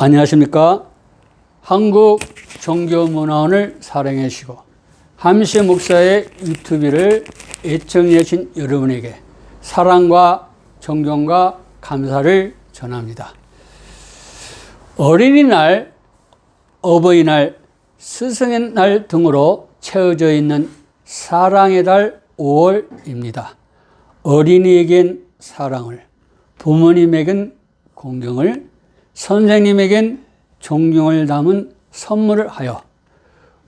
안녕하십니까. 한국 종교문화원을 사랑해 주시고 함시 목사의 유튜브를 애청해 주신 여러분에게 사랑과 존경과 감사를 전합니다. 어린이날, 어버이날, 스승의 날 등으로 채워져 있는 사랑의 달 5월입니다. 어린이에겐 사랑을, 부모님에겐 공경을, 선생님에겐 존경을 담은 선물을 하여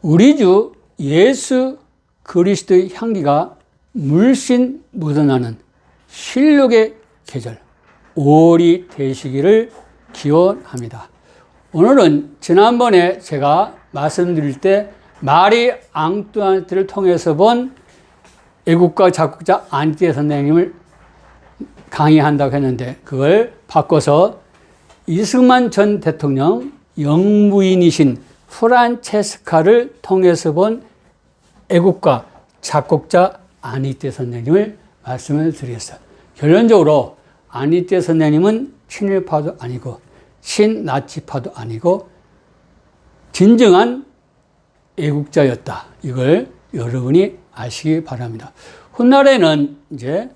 우리 주 예수 그리스도의 향기가 물씬 묻어나는 신력의 계절 5월이 되시기를 기원합니다. 오늘은 지난번에 제가 말씀드릴 때 마리 앙뚜아네트를 통해서 본 애국가 작곡자 안티에 선생님을 강의한다고 했는데 그걸 바꿔서 이승만 전 대통령 영부인이신 프란체스카를 통해서 본 애국가 작곡자 아니떼 선생님을 말씀을 드리겠어요. 결론적으로 아니떼 선생님은 친일파도 아니고 친나치파도 아니고 진정한 애국자였다. 이걸 여러분이 아시기 바랍니다. 훗날에는 이제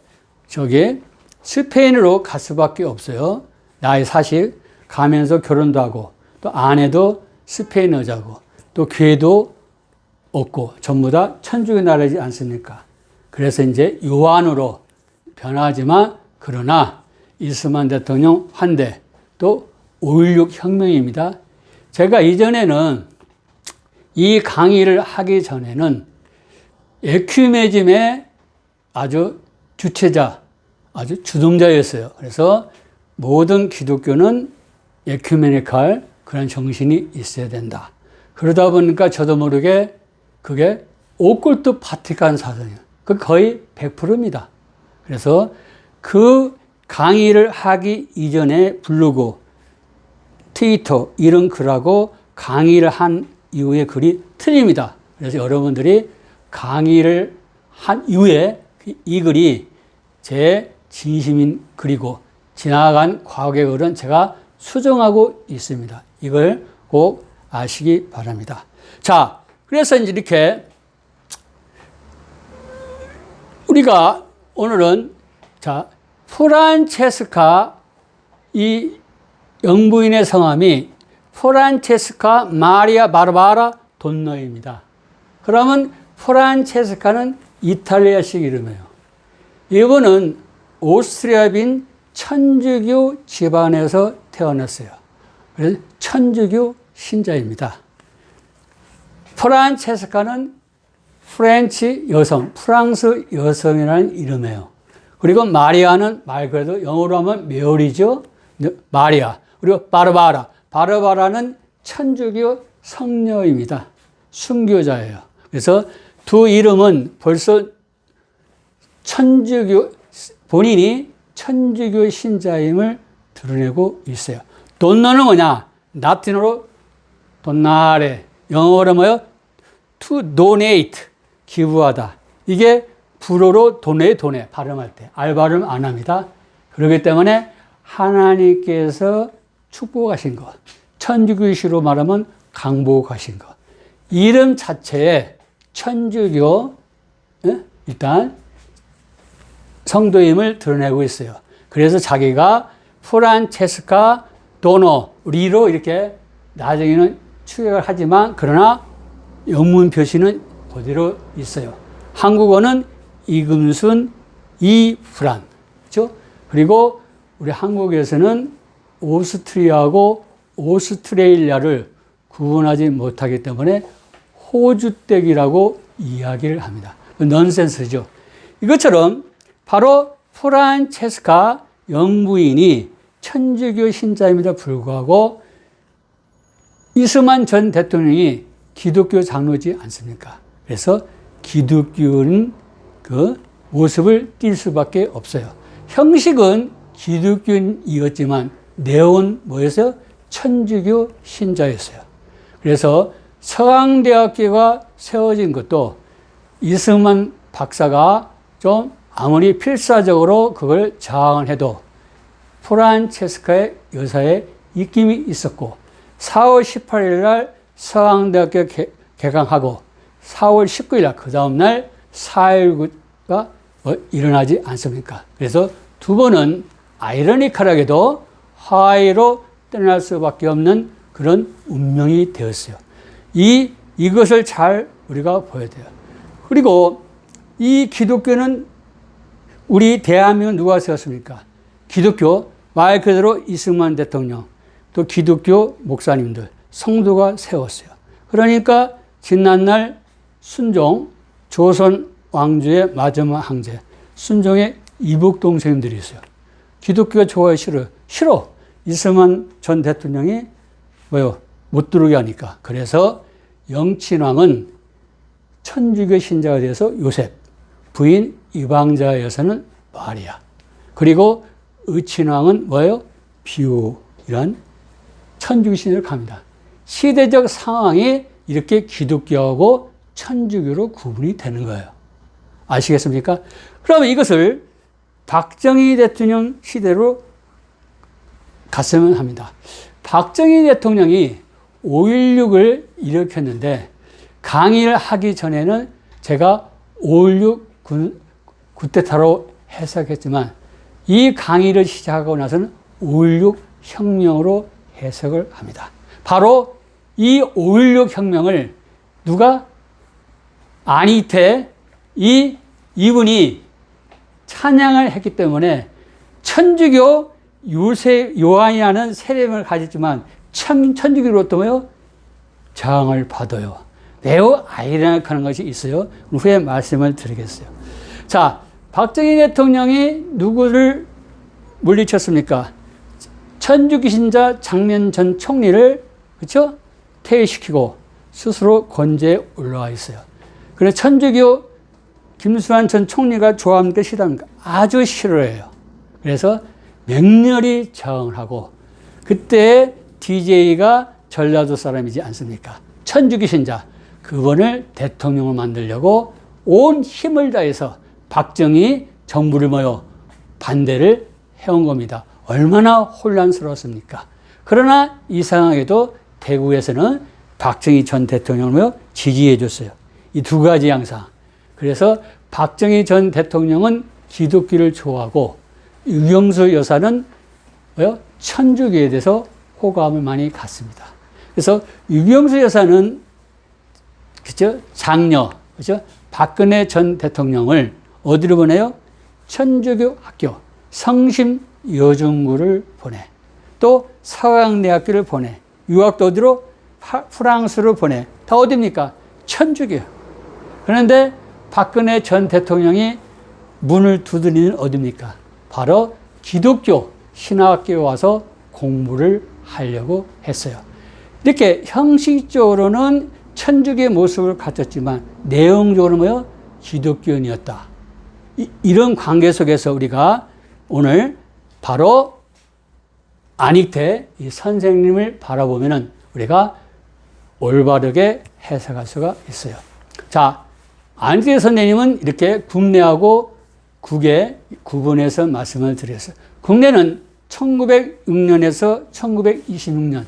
저게 스페인으로 갈 수밖에 없어요. 나이 40 가면서 결혼도 하고 또 아내도 스페인 여자고 또 교회도 없고 전부 다 천주교 나라지 않습니까? 그래서 이제 요한으로 변하지만 그러나 이스만 대통령 환대 또 5.16 혁명입니다. 제가 이전에는 이 강의를 하기 전에는 에큐메즘의 아주 주체자, 아주 주동자였어요. 그래서 모든 기독교는 에큐메니칼 그런 정신이 있어야 된다. 그러다 보니까 저도 모르게 그게 오컬트 바티칸 사상이에요. 그 거의 100%입니다. 그래서 그 강의를 하기 이전에 블로그, 트위터 이런 글하고 강의를 한 이후에 글이 틀립니다. 그래서 여러분들이 강의를 한 이후에 이 글이 제 진심인 글이고 지나간 과거의 글은 제가 수정하고 있습니다. 이걸 꼭 아시기 바랍니다. 자, 그래서 이제 이렇게 우리가 오늘은 자, 프란체스카 이 영부인의 성함이 프란체스카 마리아 바르바라 돈노입니다. 그러면 프란체스카는 이탈리아식 이름이에요. 이분은 오스트리아빈 천주교 집안에서 태어났어요. 그래서 천주교 신자입니다. 프란체스카는 프렌치 여성, 프랑스 여성이라는 이름이에요. 그리고 마리아는 말 그대로 영어로 하면 메어리죠. 마리아. 그리고 바르바라. 바르바라는 천주교 성녀입니다. 순교자예요. 그래서 두 이름은 벌써 천주교, 본인이 천주교 신자임을 드러내고 있어요. 돈노는 뭐냐? 라틴어로 돈나레. 영어로 뭐요? To donate. 기부하다. 이게 불어로 돈에 발음할 때. 알발음 안 합니다. 그렇기 때문에 하나님께서 축복하신 것. 천주교시로 말하면 강복하신 것. 이름 자체에 천주교, 일단 성도임을 드러내고 있어요. 그래서 자기가 프란체스카 도노 리로 이렇게 나중에는 추격을 하지만 그러나 영문 표시는 그대로 있어요. 한국어는 이금순 이프란, 그렇죠? 그리고 우리 한국에서는 오스트리아하고 오스트레일리아를 구분하지 못하기 때문에 호주댁이라고 이야기를 합니다. 넌센스죠. 이것처럼 바로 프란체스카 영부인이 천주교 신자임에도 불구하고 이스만 전 대통령이 기독교 장로지 않습니까? 그래서 기독교는 그 모습을 띌 수밖에 없어요. 형식은 기독교인이었지만 내용은 뭐였어요? 천주교 신자였어요. 그래서 서강대학교가 세워진 것도 이승만 박사가 좀 아무리 필사적으로 그걸 저항을 해도 프란체스카의 여사의 입김이 있었고 4월 18일 날 서강대학교 개강하고 4월 19일 날 그 다음날 4.19가 일어나지 않습니까? 그래서 두 번은 아이러니컬하게도 하와이로 떠날 수밖에 없는 그런 운명이 되었어요. 이것을 잘 우리가 보여야 돼요. 그리고 이 기독교는 우리 대한민국 누가 세웠습니까? 기독교, 말 그대로 이승만 대통령, 또 기독교 목사님들, 성도가 세웠어요. 그러니까 지난날 순종, 조선 왕조의 마지막 황제, 순종의 이복 동생들이 있어요. 기독교가 좋아요, 싫어요? 싫어. 이승만 전 대통령이 못 들어오게 하니까. 그래서 영친왕은 천주교 신자가 돼서 요셉, 부인 이방자 여사는 마리아. 그리고 의친왕은 비우. 이런 천주교 신자를 갑니다. 시대적 상황이 이렇게 기독교하고 천주교로 구분이 되는 거예요. 아시겠습니까? 그러면 이것을 박정희 대통령 시대로 갔으면 합니다. 박정희 대통령이 5.16을 일으켰는데 강의를 하기 전에는 제가 5.16 쿠데타로 해석했지만 이 강의를 시작하고 나서는 5.16 혁명으로 해석을 합니다. 바로 이 5.16 혁명을 누가? 안희태 이분이 찬양을 했기 때문에 천주교 요한이라는 세례명을 가졌지만 천주교로부터 저항을 받아요. 매우 아이러니컬한 것이 있어요. 후에 말씀을 드리겠어요. 자, 박정희 대통령이 누구를 물리쳤습니까? 천주교 신자 장면 전 총리를 그렇죠? 퇴위시키고 스스로 권제에 올라와 있어요. 그래서 천주교 김수환 전 총리가 좋아합니까? 싫어합니까? 아주 싫어해요. 그래서 맹렬히 저항을 하고 그때 DJ가 전라도 사람이지 않습니까? 천주교 신자 그분을 대통령을 만들려고 온 힘을 다해서 박정희 정부를 반대를 해온 겁니다. 얼마나 혼란스러웠습니까? 그러나 이상하게도 대구에서는 박정희 전 대통령을 지지해 줬어요. 이 두 가지 양상. 그래서 박정희 전 대통령은 기독교를 좋아하고 유경수 여사는 천주교에 대해서 호감을 많이 갖습니다. 그래서 유경수 여사는 그죠? 장녀, 그죠? 박근혜 전 대통령을 어디로 보내요? 천주교 학교 성심 여중구를 보내. 또 서강대학교를 보내. 유학도 어디로? 프랑스로 보내. 다 어디입니까? 천주교. 그런데 박근혜 전 대통령이 문을 두드리는 어디입니까? 바로 기독교 신학교에 와서 공부를 하려고 했어요. 이렇게 형식적으로는 천주교의 모습을 갖췄지만 내용적으로 기독교인이었다. 이런 관계 속에서 우리가 오늘 바로 안익태 이 선생님을 바라보면은 우리가 올바르게 해석할 수가 있어요. 자, 안익태 선생님은 이렇게 국내하고 국외 구분해서 말씀을 드렸어요. 국내는 1906년에서 1926년,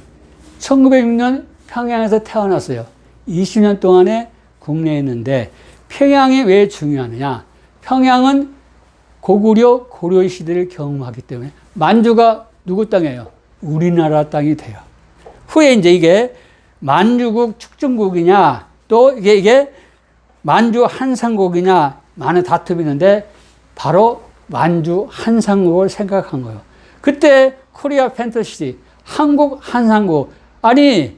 1906년 평양에서 태어났어요. 20년 동안에 국내에 있는데 평양이 왜 중요하느냐? 평양은 고구려, 고려 시대를 경험하기 때문에 만주가 누구 땅이에요? 우리나라 땅이 돼요. 후에 이게 만주국 축정국이냐, 또 이게 만주 한상국이냐, 많은 다툼이 있는데 바로 만주 한상국을 생각한 거예요. 그때 코리아 팬터시티, 한국 한상국. 아니,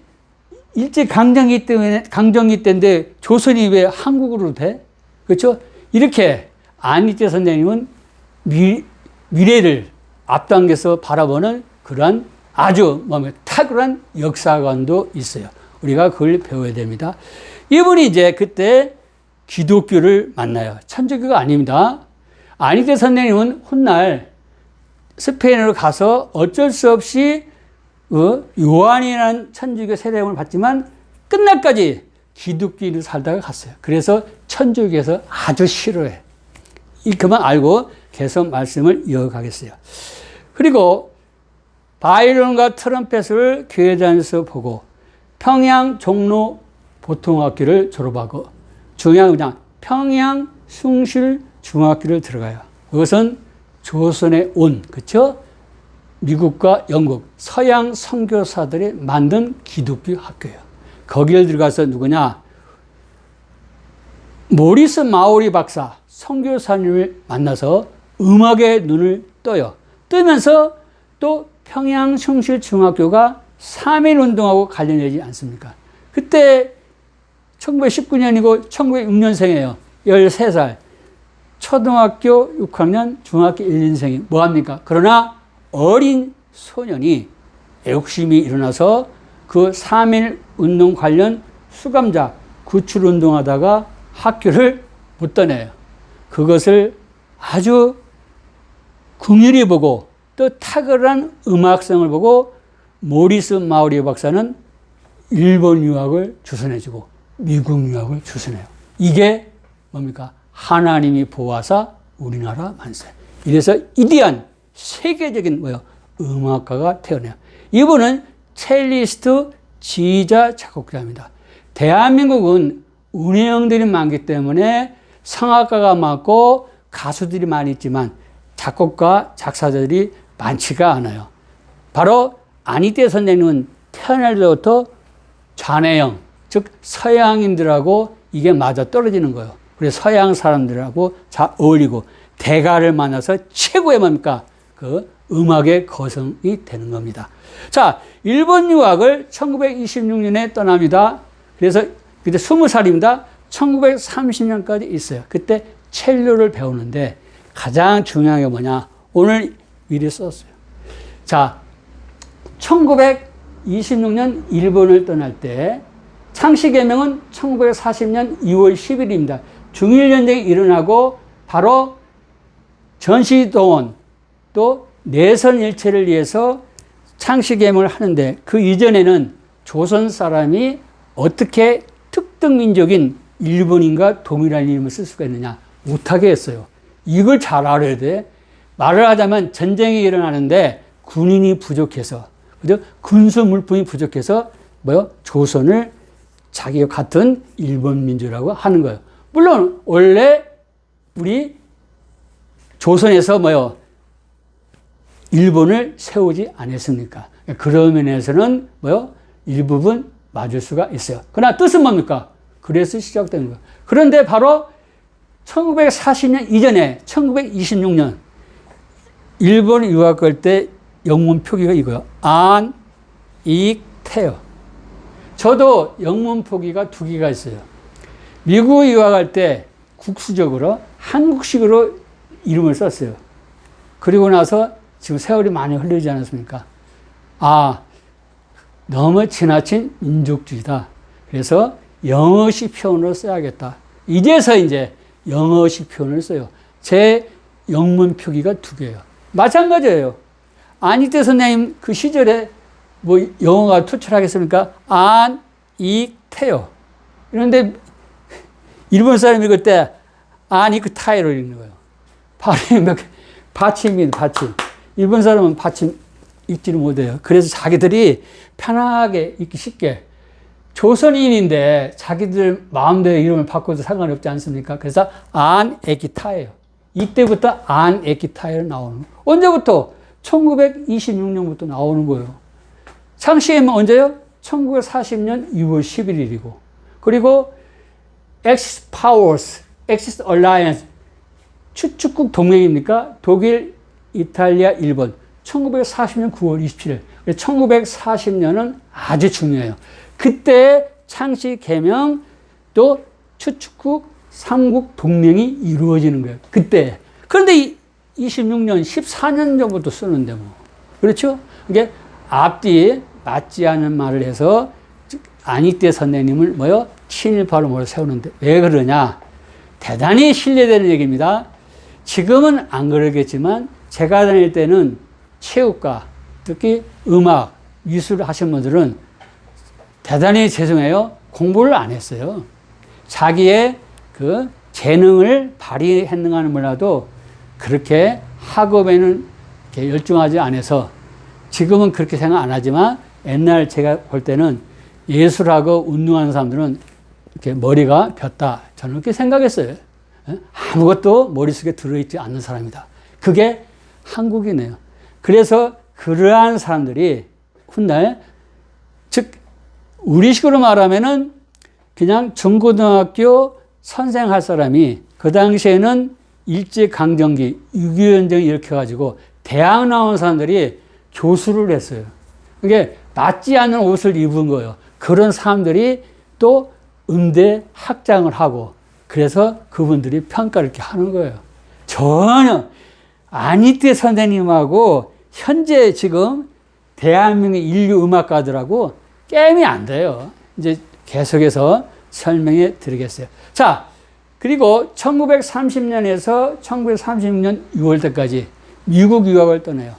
일제강점기 때인데 조선이 왜 한국으로 돼? 그렇죠? 이렇게 안익태 선생님은 미래를 앞당겨서 바라보는 그러한 아주 탁월한 역사관도 있어요. 우리가 그걸 배워야 됩니다. 이분이 이제 그때 기독교를 만나요. 천주교가 아닙니다. 안익태 선생님은 훗날 스페인으로 가서 어쩔 수 없이 요한이라는 천주교 세례명을 받지만 끝날까지 기독교인으로 살다가 갔어요. 그래서 천주교에서 아주 싫어해. 그만 알고 계속 말씀을 이어가겠어요. 그리고 바이올린과 트럼펫을 교회장에서 보고 평양 종로 보통학교를 졸업하고 중요한 그냥 평양 숭실 중학교를 들어가요. 그것은 조선에 온, 그쵸? 미국과 영국, 서양 선교사들이 만든 기독교 학교예요. 거기를 들어가서 누구냐? 모리스 마오리 박사, 선교사님을 만나서 음악의 눈을 떠요. 뜨면서 또 평양 숭실 중학교가 3.1 운동하고 관련되지 않습니까? 그때 1919년이고 1906년생이에요. 13살. 초등학교 6학년, 중학교 1년생이 뭐합니까? 그러나 어린 소년이 애국심이 일어나서 그 3.1 운동 관련 수감자 구출 운동하다가 학교를 못 떠내요. 그것을 아주 긍휼히 보고 또 탁월한 음악성을 보고 모리스 마오리 박사는 일본 유학을 주선해주고 미국 유학을 주선해요. 이게 뭡니까? 하나님이 보아사 우리나라 만세. 이래서 이디한 세계적인 음악가가 태어나요. 이분은 첼리스트, 지휘자, 작곡자입니다. 대한민국은 운영들이 많기 때문에 성악가가 많고 가수들이 많이 있지만 작곡가, 작사자들이 많지가 않아요. 바로 안희태 선생님은 태어날 때부터 좌뇌형, 즉 서양인들하고 이게 맞아 떨어지는 거예요. 그래서 서양 사람들하고 잘 어울리고 대가를 만나서 최고의 뭡니까? 그 음악의 거성이 되는 겁니다. 자, 일본 유학을 1926년에 떠납니다. 그래서 그때 20살입니다. 1930년까지 있어요. 그때 첼로를 배우는데 가장 중요한 게 뭐냐? 오늘 미리 썼어요. 자, 1926년 일본을 떠날 때 창씨개명은 1940년 2월 10일입니다. 중일전쟁이 일어나고 바로 전시동원 또 내선일체를 위해서 창씨개명을 하는데 그 이전에는 조선 사람이 어떻게 특정 민족인 일본인과 동일한 이름을 쓸 수가 있느냐? 못하게 했어요. 이걸 잘 알아야 돼. 말을 하자면 전쟁이 일어나는데 군인이 부족해서, 그죠? 군수 물품이 부족해서 조선을 자기와 같은 일본 민족이라고 하는 거예요. 물론 원래 우리 조선에서 일본을 세우지 않았습니까? 그런 면에서는 일부분 맞을 수가 있어요. 그러나 뜻은 뭡니까? 그래서 시작된 거예요. 그런데 바로 1940년 이전에 1926년 일본 유학 갈 때 영문 표기가 이거예요. 안, 익, 태요. 저도 영문 표기가 2개가 있어요. 미국 유학할 때 국수적으로 한국식으로 이름을 썼어요. 그리고 나서 지금 세월이 많이 흐르지 않았습니까? 너무 지나친 민족주의다. 그래서 영어식 표현으로 써야겠다. 이제서 이제 영어식 표현을 써요. 제 영문 표기가 2개예요. 마찬가지예요. 안희태 선생님 그 시절에 영어가 투철하겠습니까? 안, 익, 태요. 그런데 일본 사람이 읽을 때 안, 익, 타이로 읽는 거예요. 발음이 받침입니다. 받침. 일본 사람은 받침 읽지를 못해요. 그래서 자기들이 편하게 읽기 쉽게 조선인인데 자기들 마음대로 이름을 바꿔도 상관이 없지 않습니까? 그래서 안, 에키, 타예요. 이때부터 안, 에키, 타예로 나오는 거예요. 언제부터? 1926년부터 나오는 거예요. 창씨개명은 언제요? 1940년 6월 11일이고 그리고 Axis Powers, Axis Alliance 추축국 동맹입니까? 독일, 이탈리아, 일본 1940년 9월 27일 1940년은 아주 중요해요. 그때 창씨개명 또 추축국 3국 동맹이 이루어지는 거예요. 그때. 그런데 26년, 14년 전부터 쓰는데 그렇죠? 이게 앞뒤에 맞지 않은 말을 해서 안희태 선생님을 친일파로 세우는데 왜 그러냐? 대단히 신뢰되는 얘기입니다. 지금은 안 그러겠지만 제가 다닐 때는 체육과 특히 음악, 미술 하신 분들은 대단히 죄송해요. 공부를 안 했어요. 자기의 그 재능을 발휘했는가는 몰라도 그렇게 학업에는 이렇게 열중하지 않아서 지금은 그렇게 생각 안 하지만 옛날 제가 볼 때는 예술하고 운동하는 사람들은 이렇게 머리가 폈다. 저는 그렇게 생각했어요. 아무것도 머릿속에 들어있지 않는 사람이다. 그게 한국이네요. 그래서 그러한 사람들이 훗날, 즉, 우리식으로 말하면은 그냥 중고등학교 선생 할 사람이 그 당시에는 일제강점기, 6.25 전쟁이 일으켜가지고 대학 나온 사람들이 교수를 했어요. 그게 맞지 않는 옷을 입은 거예요. 그런 사람들이 또 음대 학장을 하고 그래서 그분들이 평가를 이렇게 하는 거예요. 전혀 안희태 선생님하고 현재 지금 대한민국 인류 음악가들하고 게임이 안 돼요. 이제 계속해서 설명해 드리겠어요. 자, 그리고 1930년에서 1936년 6월 때까지 미국 유학을 떠나요.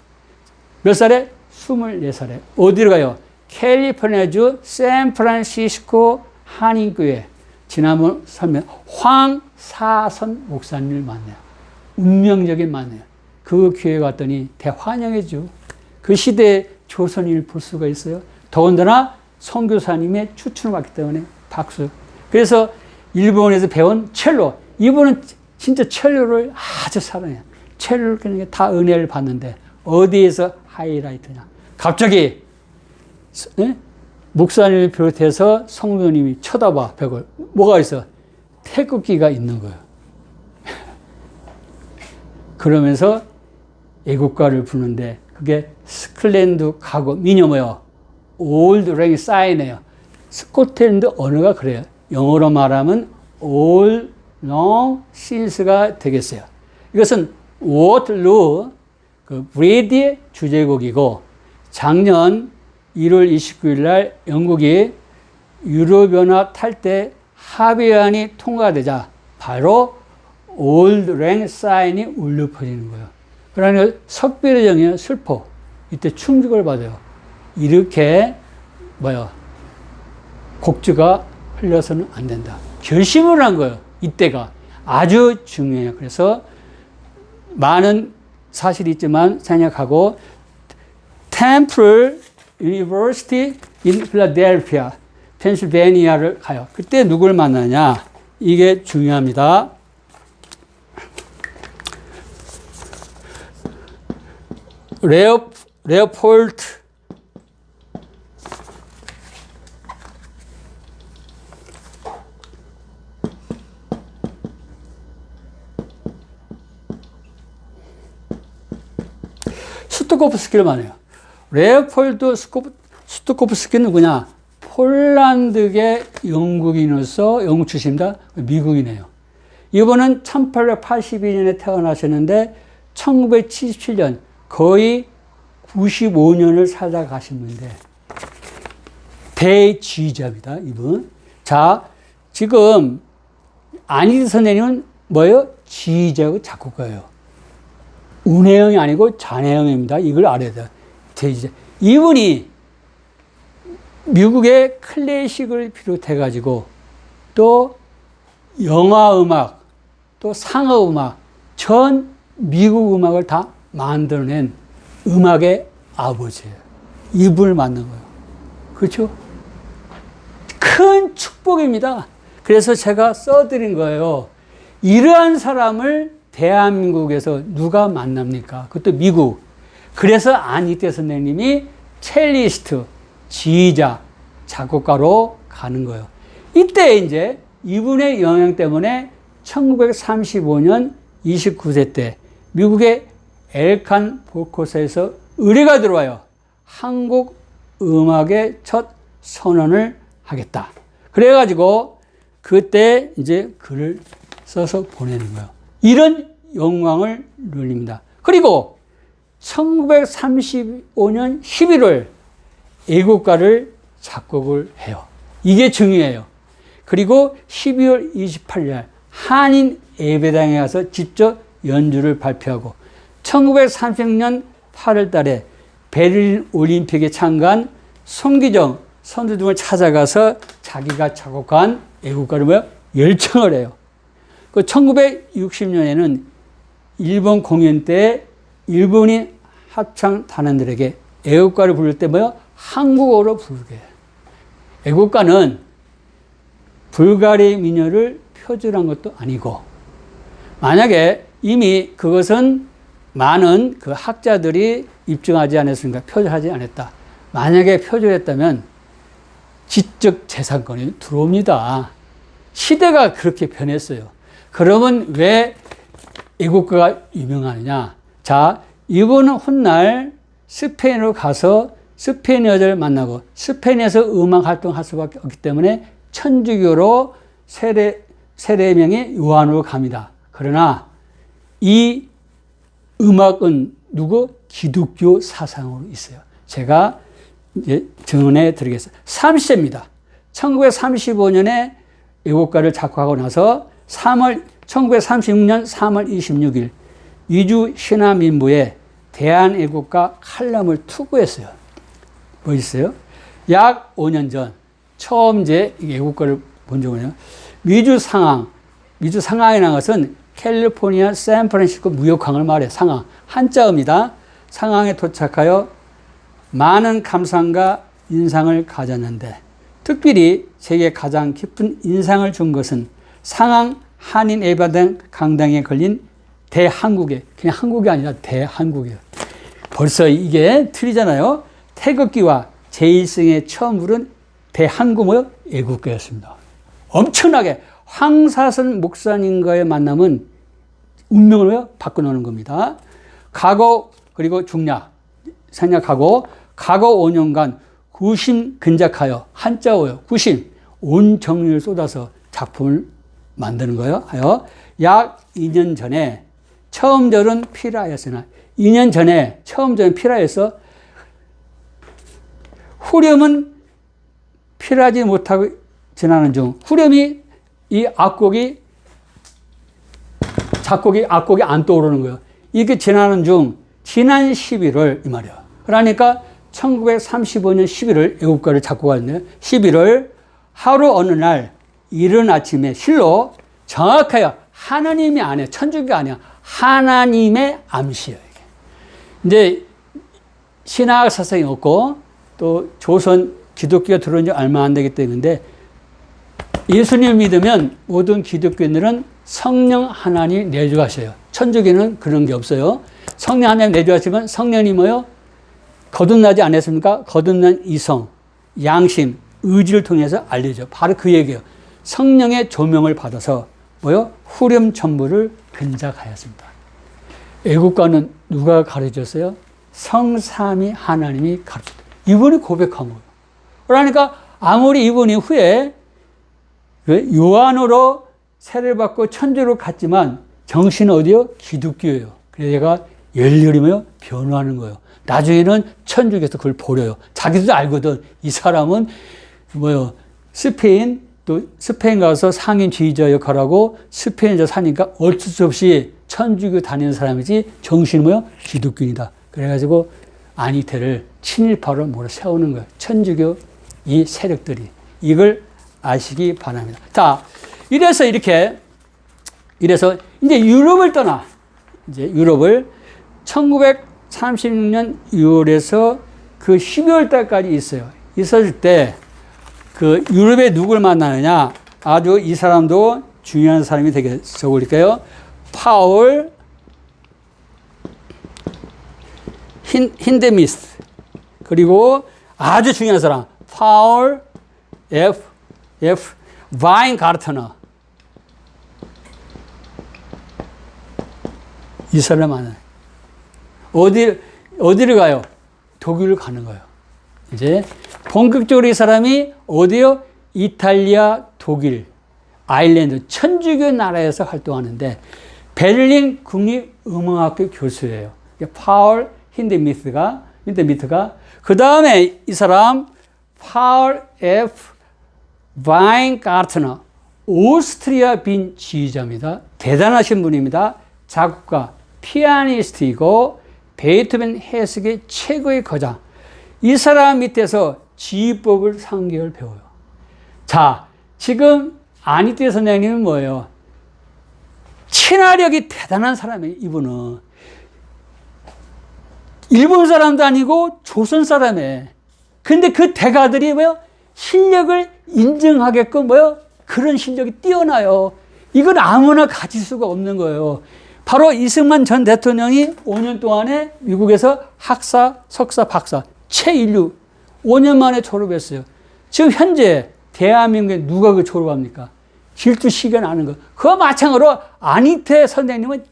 몇 살에? 24살에. 어디로 가요? 캘리포니아주 샌프란시스코 한인교회. 지난번 설명, 황사선 목사님을 만나요. 운명적인 만나요. 그 교회 갔더니 대환영해죠. 그 시대에 조선인을 볼 수가 있어요. 더군다나 선교사님의 추천을 받기 때문에 박수. 그래서 일본에서 배운 첼로. 이분은 진짜 첼로를 아주 사랑해요. 첼로를 그냥 다 은혜를 받는데 어디에서 하이라이트냐. 갑자기 목사님을 비롯해서 성도님이 쳐다봐 벽을. 뭐가 있어? 태극기가 있는 거예요. 그러면서 애국가를 부르는데 그게 스클랜드 가고 미녀 뭐요? 올드 랭 사인이에요. 스코틀랜드 언어가 그래요. 영어로 말하면 all long since가 되겠어요. 이것은 워틀루 그 브레디의 주제곡이고 작년 1월 29일 날 영국이 유럽연합 탈퇴 합의안이 통과되자 바로 올드 랭 사인이 울려 퍼지는 거예요. 그러니까 석비례정의 슬퍼. 이때 충격을 받아요. 이렇게 곡주가 흘려서는 안 된다. 결심을 한 거예요. 이때가 아주 중요해요. 그래서 많은 사실이 있지만 생략하고 템플 유니버시티 인 필라델피아 펜실베니아를 가요. 그때 누굴 만나냐? 이게 중요합니다. 레오폴드 스토코프스키를 만나요. 레오폴드 스토코프스키는 누구냐? 폴란드계 영국인으로서 영국 출신입니다. 미국이네요. 이분은 1882년에 태어나셨는데 1977년 거의 95년을 살다 가셨는데 대지휘자입니다. 이분. 자, 지금 안희태 선생님은 뭐예요? 지휘자고 작곡가예요. 운해영이 아니고 잔해영입니다. 이걸 알아야 돼요. 대지휘자. 이분이 미국의 클래식을 비롯해가지고 또 영화음악, 또 상어음악, 전 미국 음악을 다 만들어낸 음악의 아버지예요. 이분을 만난 거예요. 그렇죠? 큰 축복입니다. 그래서 제가 써드린 거예요. 이러한 사람을 대한민국에서 누가 만납니까? 그것도 미국. 그래서 안희태 선생님이 첼리스트, 지휘자, 작곡가로 가는 거예요. 이때 이제 이분의 영향 때문에 1935년 29세 때 미국의 엘칸 볼코사에서 의뢰가 들어와요. 한국 음악의 첫 선언을 하겠다. 그래가지고 그때 이제 글을 써서 보내는 거예요. 이런 영광을 누립니다. 그리고 1935년 11월 애국가를 작곡을 해요. 이게 중요해요. 그리고 12월 28일 한인 예배당에 가서 직접 연주를 발표하고 1930년 8월 달에 베를린 올림픽에 참가한 송기정 선수 등을 찾아가서 자기가 작곡한 애국가를 열청을 해요. 그 1960년에는 일본 공연 때 일본인 합창 단원들에게 애국가를 부를 때 뭐요? 한국어로 부르게. 애국가는 불가리 민요를 표절한 것도 아니고, 만약에 이미 그것은 많은 그 학자들이 입증하지 않았으니까 표절하지 않았다. 만약에 표절했다면 지적 재산권이 들어옵니다. 시대가 그렇게 변했어요. 그러면 왜 애국가가 유명하느냐? 자, 이분은 훗날 스페인으로 가서 스페인 여자를 만나고 스페인에서 음악 활동할 수밖에 없기 때문에 천주교로 세례명이 요한으로 갑니다. 그러나 이 음악은 누구? 기독교 사상으로 있어요. 제가 이제 증언해 드리겠습니다. 30세입니다. 1935년에 애국가를 작곡하고 나서 1936년 3월 26일 위주 신화민부에 대한애국가 칼럼을 투고했어요. 뭐 있어요? 약 5년 전 처음 이제 애국가를 본 적은요. 위주 상하이라는 것은 캘리포니아 샌프란시스코 무역항을 말해. 상하 한자어입니다. 상하에 도착하여 많은 감상과 인상을 가졌는데 특별히 제게 가장 깊은 인상을 준 것은 상항 한인 예배당 강당에 걸린 대한국에, 그냥 한국이 아니라 대한국이에요. 벌써 이게 틀리잖아요. 태극기와 제1승에 처음 부른 대한국 뭐요? 애국가였습니다. 엄청나게 황사선 목사님과의 만남은 운명을 바꿔놓는 겁니다. 과거 그리고 중략 생략하고 과거 5년간 구심 근작하여 한자어요. 구심 온 정리를 쏟아서 작품을 만드는 거예요. 하여 약 2년 전에 처음 절은 피라였으나 2년 전에 처음 절은 피라에서 후렴은 피라지 못하고 지나는 중 후렴이 이 악곡이 악곡이 안 떠오르는 거예요. 이게 지나는 중 지난 11월 이 말이야. 그러니까 1935년 11월 애국가를 작곡하는데 11월 하루 어느 날 이른 아침에 실로 정확하게 하나님이 아니야. 천주교가 아니야. 하나님의 암시예요. 이제 신학 사상이 없고 또 조선 기독교가 들어온 지 얼마 안 되기 때문에 예수님을 믿으면 모든 기독교인들은 성령 하나님 내주하셔요. 천주교는 그런 게 없어요. 성령 하나님 내주하시면 성령이 뭐요? 거듭나지 않았습니까? 거듭난 이성, 양심, 의지를 통해서 알려줘. 바로 그 얘기예요. 성령의 조명을 받아서 뭐요? 후렴 전부를 근작하였습니다. 애국가는 누가 가르쳤어요? 성삼위 하나님이 가르쳤다. 이분이 고백한 거예요. 그러니까 아무리 이분이 후에 요한으로 세례를 받고 천주로 갔지만 정신은 어디요? 기독교예요. 그래서 얘가 열렬히 뭐요? 변화하는 거예요. 나중에는 천주교에서 그걸 버려요. 자기도 알거든. 이 사람은 뭐요? 스페인 가서 상인 지휘자 역할하고 스페인에서 사니까 어쩔 수 없이 천주교 다니는 사람이지 정신은 뭐요? 기독교인이다. 그래가지고 안희태를 친일파로 몰아 세우는 거예요. 천주교 이 세력들이. 이걸 아시기 바랍니다. 자, 이래서 이제 유럽을 떠나. 이제 유럽을 1936년 6월에서 그 12월 달까지 있어요. 있었을 때 그 유럽에 누굴 만나느냐? 아주 이 사람도 중요한 사람이 되게 적을까요? 파울 힌데미스. 그리고 아주 중요한 사람 파울 와인가르트너. 이 사람 만나요. 어디를 가요? 독일을 가는 거예요. 이제 본격적으로 이 사람이 어디요? 이탈리아, 독일, 아일랜드 천주교 나라에서 활동하는데 베를린 국립음악학교 교수예요. 파울 힌데미트가 그 다음에 이 사람 파울 와인가르트너 오스트리아 빈 지휘자입니다. 대단하신 분입니다. 작곡가, 피아니스트이고 베토벤 해석의 최고의 거장. 이 사람 밑에서 지휘법을 3개월 배워요. 자, 지금 안희태 선생님은 뭐예요? 친화력이 대단한 사람이에요. 이분은 일본 사람도 아니고 조선 사람이에요. 근데 그 대가들이 뭐요? 실력을 인정하게끔 뭐요? 그런 실력이 뛰어나요. 이건 아무나 가질 수가 없는 거예요. 바로 이승만 전 대통령이 5년 동안에 미국에서 학사, 석사, 박사, 최인류 5년 만에 졸업했어요. 지금 현재 대한민국에 누가 그 졸업합니까? 질투시가 나는 거. 그와 마찬가지로 안희태 선생님은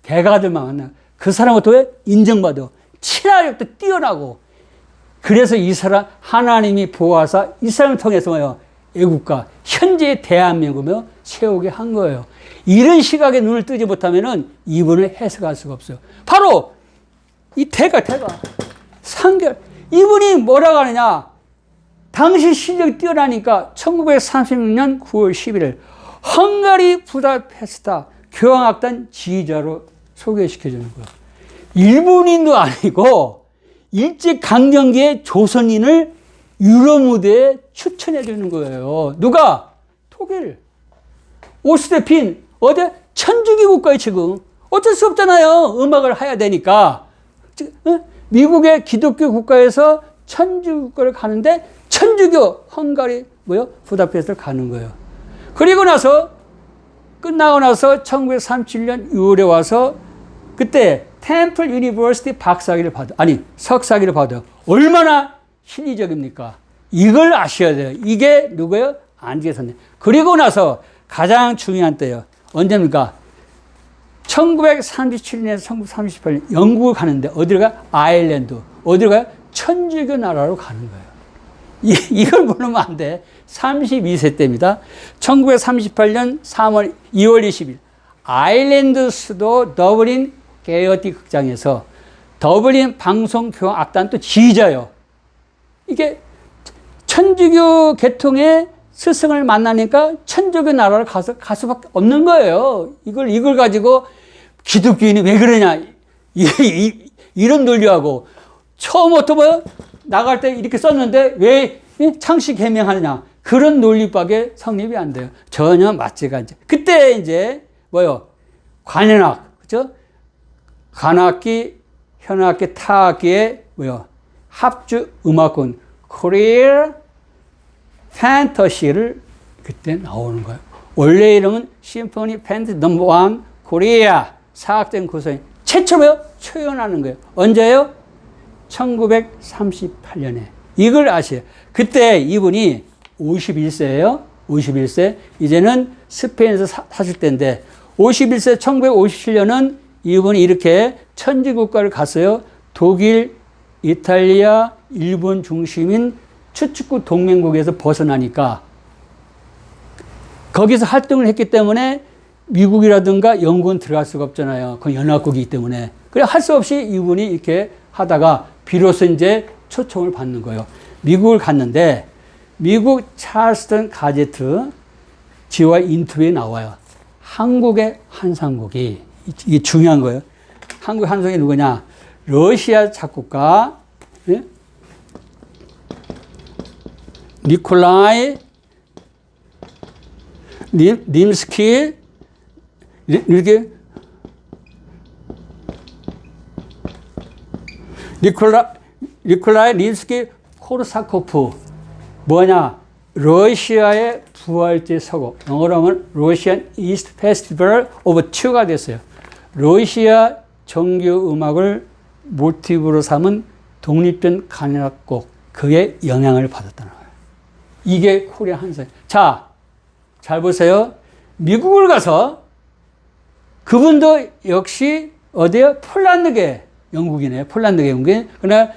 대가들만 만나. 그 사람부터 인정받아. 친화력도 뛰어나고. 그래서 이 사람 하나님이 보호하사 이 사람을 통해서 뭐요? 애국가 현재의 대한민국을 세우게 한 거예요. 이런 시각에 눈을 뜨지 못하면은 이분을 해석할 수가 없어요. 바로 이 대가 상결 이분이 뭐라고 하느냐? 당시 실력이 뛰어나니까 1936년 9월 11일 헝가리 부다페스트 교향악단 지휘자로 소개시켜주는 거예요. 일본인도 아니고 일제강점기의 조선인을 유럽 무대에 추천해 주는 거예요. 누가? 독일. 오스트핀 어디? 천주교 국가에 지금 어쩔 수 없잖아요. 음악을 해야 되니까. 미국의 기독교 국가에서 천주교 국가를 가는데 천주교 헝가리 부다페스트를 가는 거예요. 그리고 나서 끝나고 나서 1937년 6월에 와서 그때 템플 유니버시티 석사학위를 받아요. 얼마나 신의적입니까? 이걸 아셔야 돼요. 이게 누구예요? 안지계 선생. 그리고 나서 가장 중요한 때요. 언제입니까? 1937년에서 1938년 영국을 가는데 어디를 가? 아일랜드. 어디를 가요? 천주교 나라로 가는 거예요. 이걸 모르면 안 돼. 32세 때입니다. 1938년 2월 20일 아일랜드 수도 더블린 게어티 극장에서 더블린 방송교향악단 또 지휘자요. 이게 천주교 계통의 스승을 만나니까 천주교 나라를 갈 수밖에 없는 거예요. 이걸 가지고 기독교인이 왜 그러냐. 이런 논리하고 처음부터 뭐요? 나갈 때 이렇게 썼는데 왜 창씨 개명하느냐. 그런 논리밖에 성립이 안 돼요. 전혀 맞지가 않죠. 그때 이제 뭐요? 관현악, 그죠? 관악기, 현악기, 타악기의 뭐요? 합주 음악군 코리아 판타시를 그때 나오는 거예요. 원래 이름은 심포니 팬트 넘버 1 코리아 사학된 구성이 최초로 초연하는 거예요. 언제요? 1938년에. 이걸 아셔요. 그때 이분이 51세예요. 51세. 이제는 스페인에서 사실 때인데 51세 1957년은 이분이 이렇게 천지국가를 갔어요. 독일, 이탈리아, 일본 중심인 추축국 동맹국에서 벗어나니까 거기서 활동을 했기 때문에 미국이라든가 영국은 들어갈 수가 없잖아요. 그건 연합국이기 때문에. 그래 할 수 없이 이분이 이렇게 하다가 비로소 이제 초청을 받는 거예요. 미국을 갔는데 미국 찰스턴 가제트 지와 인터뷰에 나와요. 한국의 한상국이 이게 중요한 거예요. 한국 한상국이 누구냐? 러시아 작곡가 니콜라이 림스키 이렇게 니콜라이 림스키 코르사코프 뭐냐? 러시아의 부활제 서곡 영어로 하면 러시안 이스트 페스티벌 오브 2가 됐어요. 러시아 정규 음악을 모티브로 삼은 독립된 관현악곡 그의 영향을 받았다는 거예요. 이게 코리아 한상. 자, 잘 보세요. 미국을 가서 그분도 역시 어디요? 폴란드계 영국이네요. 폴란드계 영국인. 그러나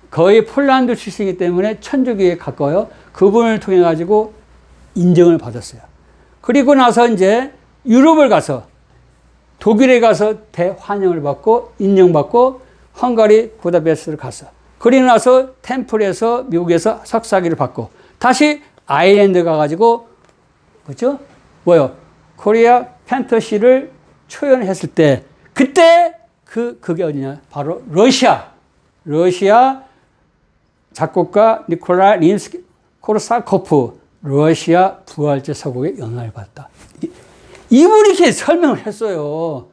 거의 폴란드 출신이기 때문에 천주교에 가까워요. 그분을 통해 가지고 인정을 받았어요. 그리고 나서 이제 유럽을 가서 독일에 가서 대환영을 받고 인정받고 헝가리 부다페스트를 갔어. 그리고 나서 템플에서 미국에서 석사학위를 받고 다시 아일랜드 가가지고 그렇죠? 뭐요? 코리아 판타시를 초연했을 때 그때 그게 어디냐? 바로 러시아 작곡가 니콜라 림스키 코르사코프 러시아 부활제 서곡에 영향을 받았다. 이분이 이렇게 설명을 했어요.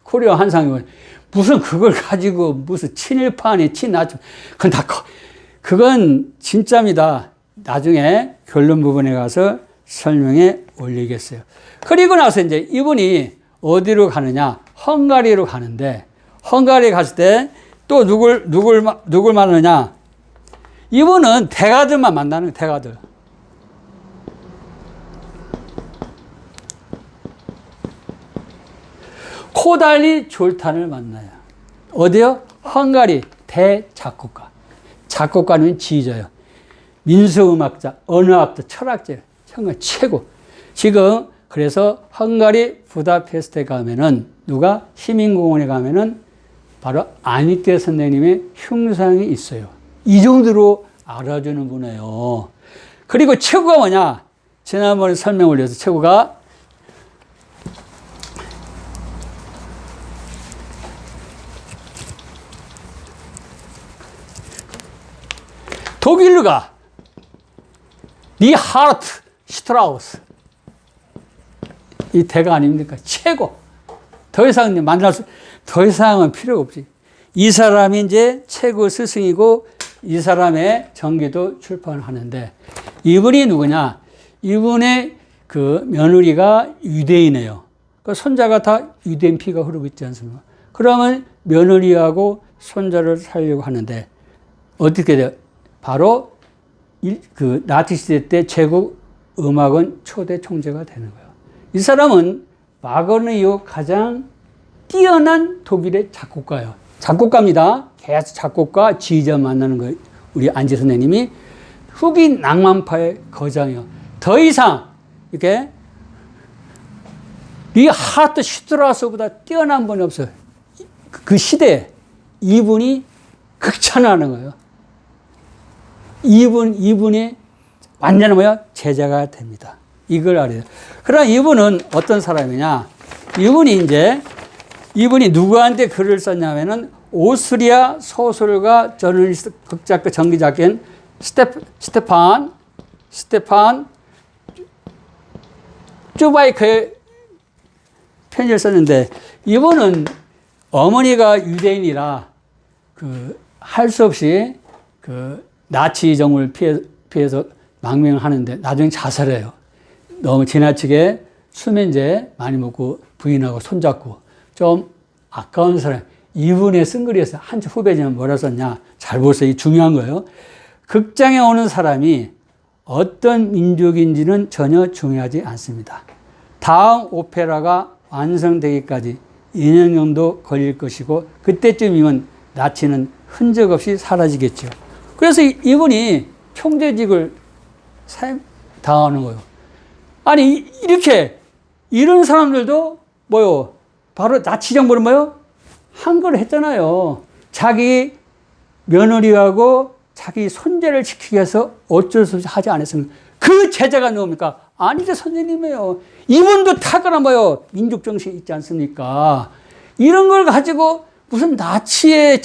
코리아 한상을. 무슨 그걸 가지고 무슨 친일파니 친나중 그건 진짜입니다. 나중에 결론 부분에 가서 설명해 올리겠어요. 그리고 나서 이제 이분이 어디로 가느냐? 헝가리로 가는데, 헝가리에 갔을 때 또 누굴 만나느냐? 이분은 대가들만 만나는 거예요, 대가들. 코달리 졸탄을 만나요. 어디요? 헝가리 대작곡가. 작곡가는 지휘자예요. 민속음악자, 언어학자, 철학자예요. 정말 최고. 지금 그래서 헝가리 부다페스트에 가면은 누가 시민공원에 가면은 바로 안익대 선생님의 흉상이 있어요. 이 정도로 알아주는 분이에요. 그리고 최고가 뭐냐? 지난번에 설명 올려서 최고가 독일로 가. 리하르트 슈트라우스. 이 대가 아닙니까? 최고. 더 이상 더 이상은 필요가 없지. 이 사람이 이제 최고 스승이고 이 사람의 전기도 출판을 하는데 이분이 누구냐? 이분의 그 며느리가 유대인이에요. 그 손자가 다 유대인 피가 흐르고 있지 않습니까? 그러면 며느리하고 손자를 살려고 하는데 어떻게 돼요? 바로 그 나치 시대 때 제국 음악원 초대 총재가 되는 거예요. 이 사람은 와그너 이후 가장 뛰어난 독일의 작곡가예요. 작곡가입니다. 계속 작곡가, 지휘자 만나는 거예요. 우리 안지 선생님이 흑인 낭만파의 거장이에요. 더 이상 이렇게 리하르트 슈트라우스보다 뛰어난 분이 없어요. 그 시대에 이분이 극찬하는 거예요. 이분이 완전히 뭐야? 제자가 됩니다. 이걸 알아요. 그러나 이분은 어떤 사람이냐? 이분이 누구한테 글을 썼냐면은 오스트리아 소설가 저널리스트 극작가 전기작가인 스테판 쭈바이크의 편지를 썼는데 이분은 어머니가 유대인이라 할 수 없이 나치 정부를 피해서 망명을 하는데 나중에 자살해요. 너무 지나치게 수면제 많이 먹고 부인하고 손잡고 좀 아까운 사람. 이분의 쓴 글이었어요. 한 후배지만 뭐라 썼냐. 잘 보세요. 이 중요한 거예요. 극장에 오는 사람이 어떤 민족인지는 전혀 중요하지 않습니다. 다음 오페라가 완성되기까지 2년 정도 걸릴 것이고 그때쯤이면 나치는 흔적 없이 사라지겠죠. 그래서 이분이 총재직을 당하는 거예요. 아니 이런 사람들도 뭐요? 바로 나치 정부는 뭐요? 한 걸 했잖아요. 자기 며느리하고 자기 손자를 지키기 위해서 어쩔 수 없이 하지 않았습니까? 그 제자가 누굽니까? 안익대 선생님이에요. 이분도 탁월한 뭐요? 민족 정신이 있지 않습니까? 이런 걸 가지고 무슨 나치의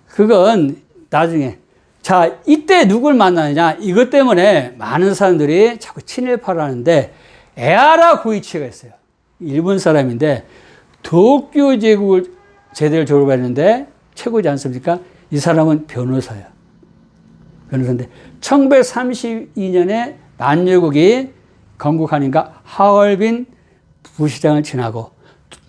그건 나중에. 자, 이때 누굴 만나느냐? 이것 때문에 많은 사람들이 자꾸 친일파를 하는데 에하라 고이치가 있어요. 일본 사람인데 도쿄 제국을 제대로 졸업했는데 최고지 않습니까? 이 사람은 변호사예요. 변호사인데 1932년에 만주국이 건국하니까 하얼빈 부시장을 지나고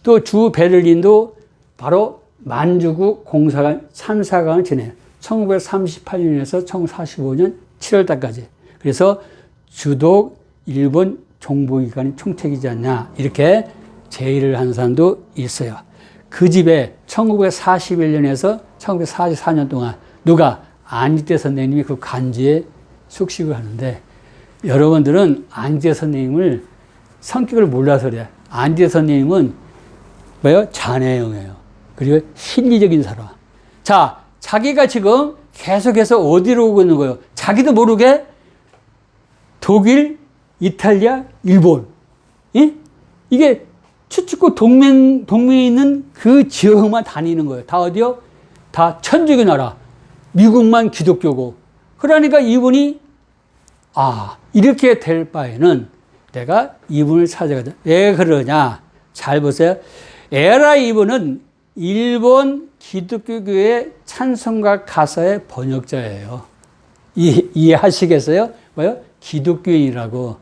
또 주 베를린도 바로 만주국 공사관 3사관을 지내요. 1938년에서 1945년 7월달까지. 그래서 주독 일본 정보기관이 총책이지 않냐 이렇게 제의를 한 사람도 있어요. 그 집에 1941년에서 1944년 동안 누가 안익대 선생님이 그 간주에 숙식을 하는데 여러분들은 안익대 선생님을 성격을 몰라서 그래요. 안익대 선생님은 뭐예요? 자네형이에요. 그리고 실리적인 사람. 자, 자기가 지금 계속해서 어디로 오고 있는 거예요? 자기도 모르게 독일, 이탈리아, 일본. 예? 이게 추축국 동맹에 있는 그 지역만 다니는 거예요. 다 어디요? 다 천주교 나라. 미국만 기독교고. 그러니까 이분이 이렇게 될 바에는 내가 이분을 찾아가자. 왜 그러냐? 잘 보세요. 에라 이분은 일본 기독교교회 찬송가 가사의 번역자예요. 이해하시겠어요? 뭐요? 기독교인이라고.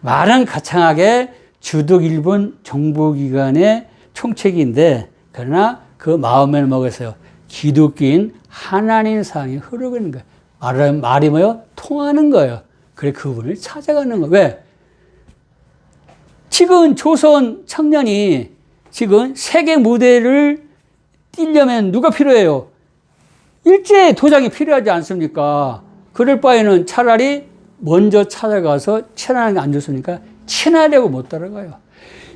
말은 가창하게 주독 일본 정보기관의 총책인데, 그러나 그 마음을 먹었어요. 기독교인 하나님 사랑이 흐르고 있는 거예요. 말이 뭐요? 통하는 거예요. 그래, 그분을 찾아가는 거예요. 왜? 지금 조선 청년이 지금 세계 무대를 뛰려면 누가 필요해요? 일제 도장이 필요하지 않습니까? 그럴 바에는 차라리 먼저 찾아가서 친하는 게 안 좋습니까? 친하려고 못 따라가요.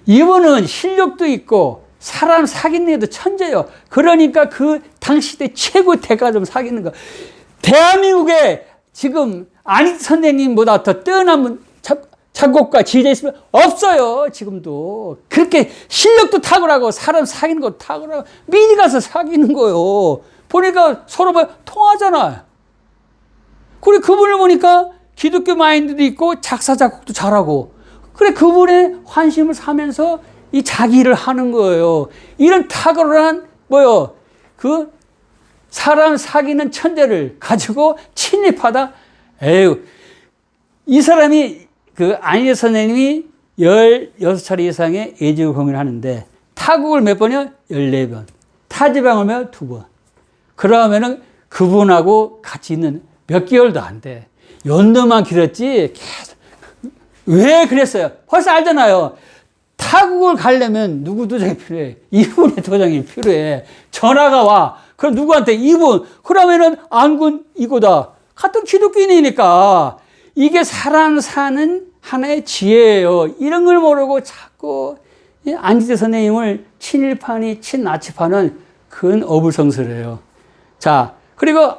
이분은 실력도 있고 사람 사귀는 데도 천재예요. 그러니까 그 당시 때 최고 대가좀 사귀는 거. 대한민국에 지금 안희지 선생님보다 더 뛰어난 작곡가, 지휘자 있으면 없어요. 지금도. 그렇게 실력도 탁월하고 사람 사귀는 것도 탁월하고 미리 가서 사귀는 거예요. 보니까 서로 통하잖아요. 그래, 그분을 보니까 기독교 마인드도 있고 작사, 작곡도 잘하고, 그래, 그분의 환심을 사면서 이 자기 일을 하는 거예요. 이런 탁월한, 그 사람 사귀는 천재를 가지고 침입하다, 에휴, 이 사람이 그 안희재 선생님이 16차례 이상의 예지고 공연을 하는데, 타국을 몇 번이요? 14번. 타지방을 몇? 2번. 그러면은 그분하고 같이 있는 몇 개월도 안 돼. 연도만 길었지, 계속. 왜 그랬어요? 벌써 알잖아요. 타국을 가려면 누구 도장이 필요해? 이분의 도장이 필요해. 전화가 와. 그럼 누구한테? 이분. 그러면은 안군 이거다. 같은 기독교인이니까. 이게 사람 사는 하나의 지혜예요. 이런 걸 모르고 자꾸 안희재 선생님을 친일파니 친나치파는 그건 어불성설이에요. 자, 그리고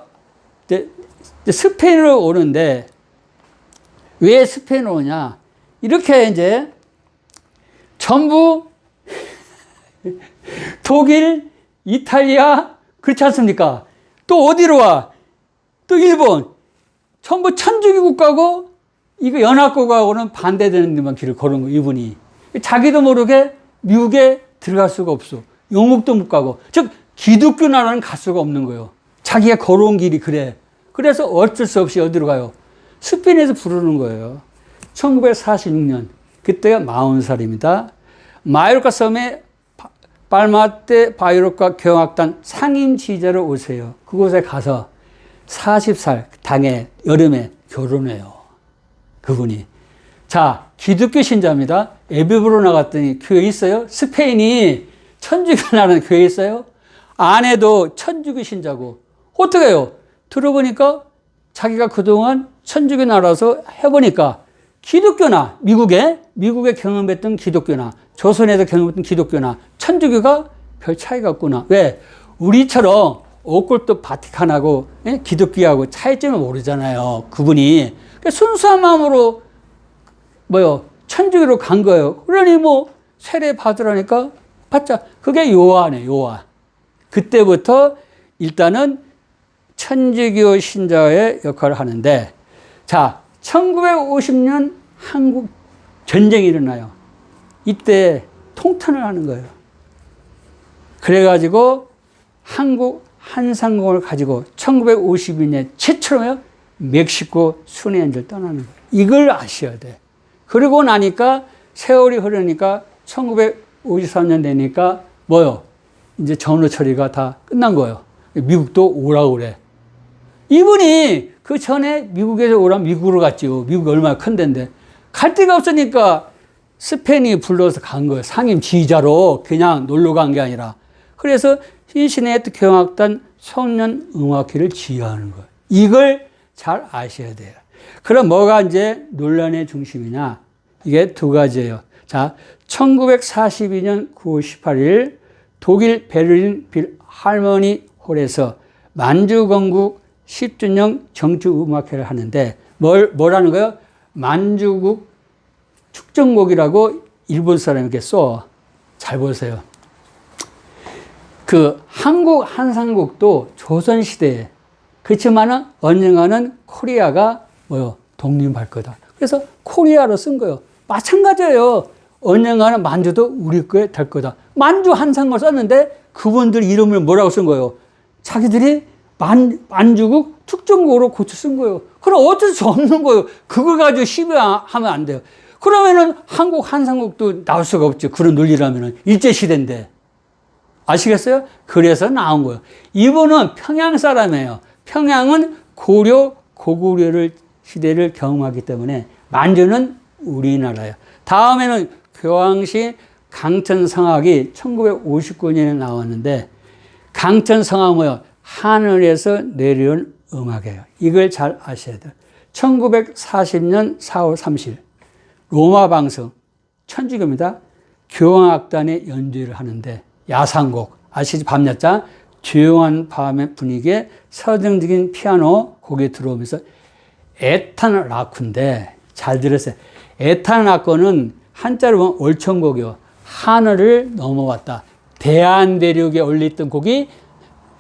이제 스페인으로 오는데, 왜 스페인으로 오냐? 이렇게 이제 전부 독일, 이탈리아, 그렇지 않습니까? 또 어디로 와? 또 일본. 전부 천주교 국가고, 이거 연합국가하고는 반대되는 데만 길을 걸은 거, 이분이. 자기도 모르게 미국에 들어갈 수가 없어. 영국도 못 가고. 즉, 기독교 나라는 갈 수가 없는 거예요. 자기가 걸어온 길이 그래. 그래서 어쩔 수 없이 어디로 가요? 스페인에서 부르는 거예요. 1946년. 그때가 40살입니다. 마요르카 섬에 발마테 바이로카 경악단 상임 지휘자로 오세요. 그곳에 가서 40살 당해 여름에 결혼해요. 그분이. 자, 기독교 신자입니다. 에비브로 나갔더니 교회 있어요? 스페인이 천주교 나라는 교회 있어요? 아내도 천주교 신자고. 어떻게 해요? 들어보니까 자기가 그동안 천주교 나라서 해보니까 기독교나 미국에 경험했던 기독교나 조선에서 경험했던 기독교나 천주교가 별 차이가 없구나. 왜? 우리처럼 오컬트 바티칸하고 기독교하고 차이점을 모르잖아요. 그분이. 순수한 마음으로 천주교로 간 거예요. 그러니 세례 받으라니까 받자. 그게 요한이에요. 요한. 그때부터 일단은 천주교 신자의 역할을 하는데, 자, 1950년 한국 전쟁이 일어나요. 이때 통탄을 하는 거예요. 그래가지고 한국 한상공을 가지고 1952년에 최초로요, 멕시코 순회연주를 떠나는 거예요. 이걸 아셔야 돼. 그러고 나니까 세월이 흐르니까 1953년 되니까 이제 전후 처리가 다 끝난 거예요. 미국도 오라고 그래. 이분이 그 전에 미국에서 오라면 미국으로 갔지요. 미국이 얼마나 큰 데인데. 갈 데가 없으니까 스페인이 불러서 간 거예요. 상임 지휘자로 그냥 놀러 간 게 아니라. 그래서 신시내트 경악단 청년 음악회를 지휘하는 거예요. 이걸 잘 아셔야 돼요. 그럼 뭐가 이제 논란의 중심이냐? 이게 두 가지예요. 자, 1942년 9월 18일 독일 베를린 필하모니 홀에서 만주건국 10주년 정주음악회를 하는데 뭐라는 거예요? 만주국 축전곡이라고 일본 사람에게 써. 잘 보세요. 그 한국 한상국도 조선시대에, 그렇지만은 언젠가는 코리아가 독립할 거다. 그래서 코리아로 쓴 거예요. 마찬가지예요. 언젠가는 만주도 우리 거에 될 거다. 만주 한상을 썼는데 그분들 이름을 뭐라고 쓴 거예요? 자기들이 만주국 특정곡으로 고쳐 쓴 거예요. 그럼 어쩔 수 없는 거예요. 그걸 가지고 시비하면 안 돼요. 그러면은 한국 한상국도 나올 수가 없죠. 그런 논리라면은. 일제시대인데. 아시겠어요? 그래서 나온 거예요. 이분은 평양 사람이에요. 평양은 고려, 고구려 시대를 경험하기 때문에 만주는 우리나라예요. 다음에는 교황시 강천성악이 1959년에 나왔는데 강천성악 뭐예요? 하늘에서 내려온 음악이에요. 이걸 잘 아셔야 돼요. 1940년 4월 30일 로마 방송 천주교입니다. 교향악단의 연주를 하는데 야상곡 아시지? 밤야자 조용한 밤의 분위기에 서정적인 피아노 곡이 들어오면서 애탄 라쿠인데 잘 들으세요. 애탄 라쿠는 한자로 보면 월천곡이요. 하늘을 넘어왔다. 대한대륙에 올려있던 곡이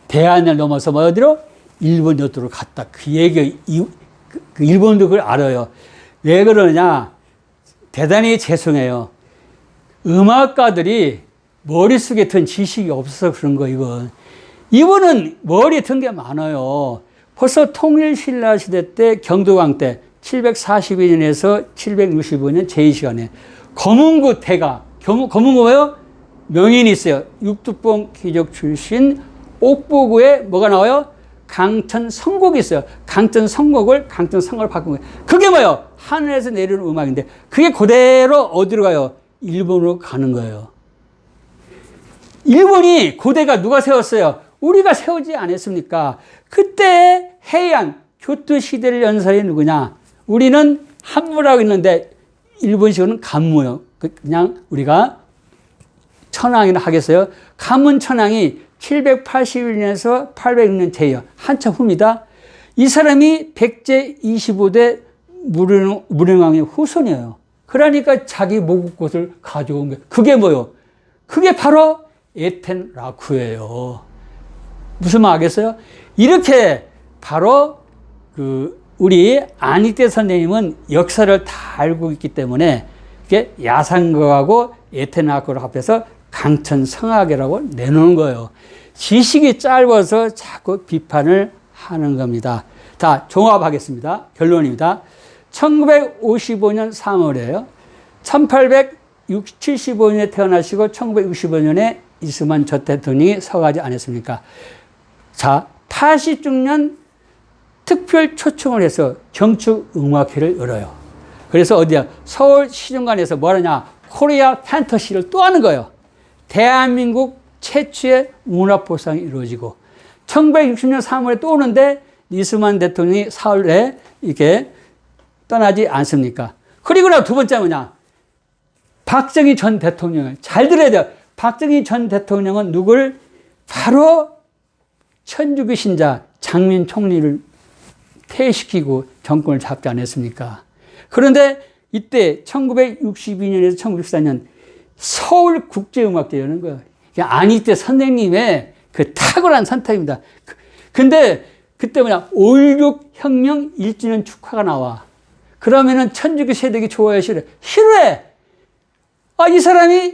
대한을 넘어서 뭐 어디로? 일본 여도로 갔다. 그 얘기, 그 일본도 그걸 알아요. 왜 그러냐? 대단히 죄송해요. 음악가들이 머릿속에 든 지식이 없어서 그런 거, 이건. 이분은 머리에 든 게 많아요. 벌써 통일신라 시대 때, 경도강 때, 742년에서 765년 제2시간에 검은구 대가, 검은구 뭐예요? 명인이 있어요. 육두봉 귀족 출신 옥부구에 뭐가 나와요? 강천성곡이 있어요. 강천성곡을 강천성을 바꾼 거예요. 그게 뭐예요? 하늘에서 내리는 음악인데 그게 그대로 어디로 가요? 일본으로 가는 거예요. 일본이 고대가 누가 세웠어요? 우리가 세우지 않았습니까? 그때 해양 교토 시대를 연 사람이 누구냐? 우리는 한무라고 있는데 일본식으로는 간무요. 그냥 우리가 천황이라 하겠어요. 간문 천황이 781년에서 806년 제요. 한참 후입니다. 이 사람이 백제 25대 무릉왕의 후손이에요. 그러니까 자기 모국꽃을 가져온 거예요. 그게 뭐요? 그게 바로 에텐 라쿠예요. 무슨 말 하겠어요? 이렇게 바로 우리 안익대 선생님은 역사를 다 알고 있기 때문에 이게 야상곡하고 에텐 라쿠를 합해서 강천성악이라고 내놓은 거예요. 지식이 짧아서 자꾸 비판을 하는 겁니다. 자, 종합하겠습니다. 결론입니다. 1955년 3월에요. 1875년에 태어나시고 1965년에 이승만 전 대통령이 서가지 않았습니까? 자, 86년 특별 초청을 해서 경축음악회를 열어요. 그래서 어디야? 서울 시중관에서 뭐 하느냐? 코리아 판터시를 또 하는 거예요. 대한민국 최초의 문화보상이 이루어지고 1960년 3월에 또 오는데 이승만 대통령이 4월에 이렇게 떠나지 않습니까? 그리고 나 두 번째 뭐냐? 박정희 전 대통령을 잘 들어야 돼요. 박정희 전 대통령은 누굴? 바로 천주교 신자 장민 총리를 폐시키고 정권을 잡지 않았습니까? 그런데 이때 1962년에서 1964년 서울국제음악제 여는 거예요. 안익대 선생님의 그 탁월한 선택입니다. 근데 그때 뭐냐, 5.16 혁명 1주년 축하가 나와. 그러면은 천주교 세력이 좋아해, 싫어해? 싫어해! 아, 이 사람이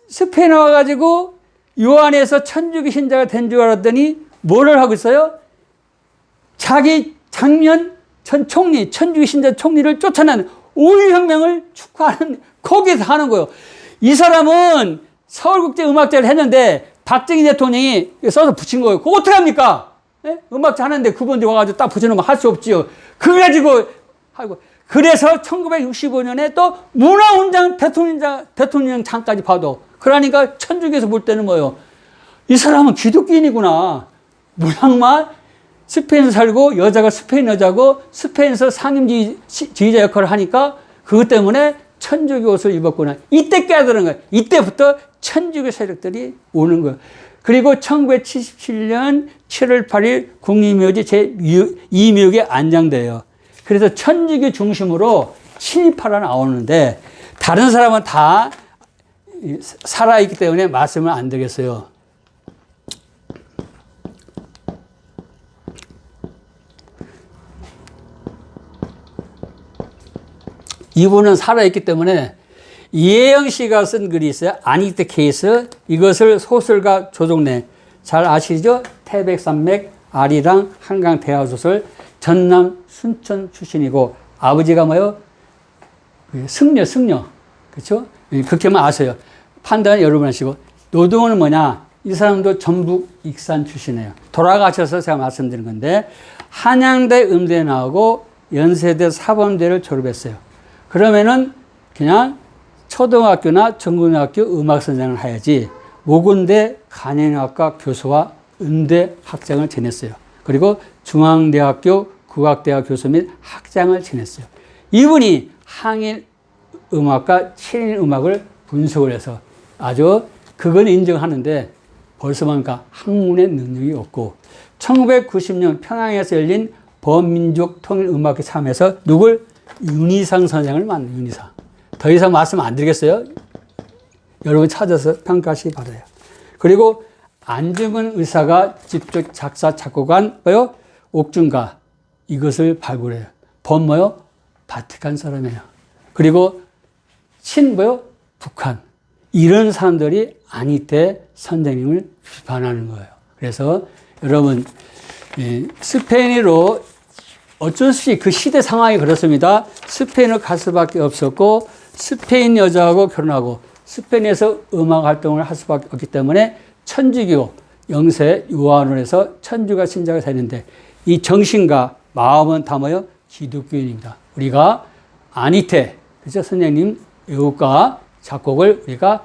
스페인에 와가지고 요한에서 천주교 신자가 된 줄 알았더니 뭐를 하고 있어요? 자기 장면 전 총리, 천주교 신자 총리를 쫓아낸 5.16 혁명을 축하하는, 거기서 하는 거예요. 이 사람은 서울국제음악제를 했는데 박정희 대통령이 써서 붙인 거예요. 그거 어떻게 합니까? 예? 음악제 하는데 그분들이 와가지고 딱 붙여놓으면 할 수 없지요. 그래가지고 하고, 그래서 1965년에 또 문화훈장 대통령장까지 봐도, 그러니까 천주교에서 볼 때는 뭐예요? 이 사람은 기독교인이구나. 모양만 스페인에서 살고 여자가 스페인 여자고 스페인에서 상임지휘자 역할을 하니까 그것 때문에 천주교 옷을 입었구나. 이때 깨달은 거예요. 이때부터 천주교 세력들이 오는 거예요. 그리고 1977년 7월 8일 국립묘지 제2묘기에 안장돼요. 그래서 천주교 중심으로 신입하라 나오는데 다른 사람은 다 살아있기 때문에 말씀을 안 드리겠어요. 이분은 살아있기 때문에 이혜영 씨가 쓴 글이 있어요. 아니트 케이스. 이것을 소설가 조정래. 잘 아시죠? 태백산맥, 아리랑, 한강 대하소설. 전남 순천 출신이고 아버지가 뭐요? 승려. 그렇죠? 그렇게만 아세요. 판단 여러분 하시고. 노동은 뭐냐? 이 사람도 전북 익산 출신이에요. 돌아가셔서 제가 말씀드린 건데 한양대 음대 나오고 연세대 사범대를 졸업했어요. 그러면은 그냥 초등학교나 전고등학교 음악선생을 해야지 모군대 간현악과 교수와 음대 학장을 지냈어요. 그리고 중앙대학교 국악대학 교수 및 학장을 지냈어요. 이분이 항일 음악과 친일 음악을 분석을 해서 아주 그건 인정하는데 벌써 보니까 학문의 능력이 없고 1990년 평양에서 열린 범민족 통일음악회 참여해서 누굴? 윤희상 선생을 만나요. 윤희상. 더 이상 말씀 안 드리겠어요. 여러분 찾아서 평가하시기 바라요. 그리고 안중근 의사가 직접 작사 작곡한 뭐요? 옥중가 이것을 발굴해요. 범 뭐요? 바티칸 사람이에요. 그리고 친 뭐요? 북한. 이런 사람들이 아니테 선생님을 비판하는 거예요. 그래서 여러분 스페인어로 어쩔 수 없이 그 시대 상황이 그렇습니다. 스페인을 갈 수밖에 없었고 스페인 여자하고 결혼하고 스페인에서 음악 활동을 할 수밖에 없기 때문에 천주교 영세 요한원에서 천주가 신자가 되는데 이 정신과 마음은 다 뭐요? 기독교인입니다. 우리가 아니테 그렇죠? 선생님 외국과 작곡을 우리가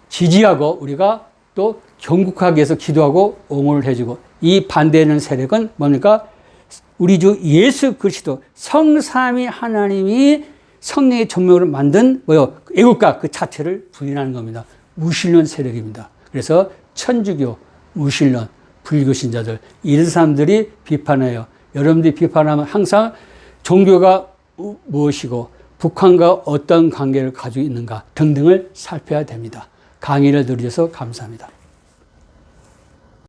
지지하고 우리가 또 경국하기 위해서 기도하고 옹호를 해주고 이 반대하는 세력은 뭡니까? 우리 주 예수 그리스도 성삼위 하나님이 성령의 전명으로 만든 뭐요? 애국가 그 자체를 부인하는 겁니다. 무신론 세력입니다. 그래서 천주교, 무신론, 불교 신자들 이런 사람들이 비판해요. 여러분들이 비판하면 항상 종교가 무엇이고 북한과 어떤 관계를 가지고 있는가 등등을 살펴야 됩니다. 강의를 들으셔서 감사합니다.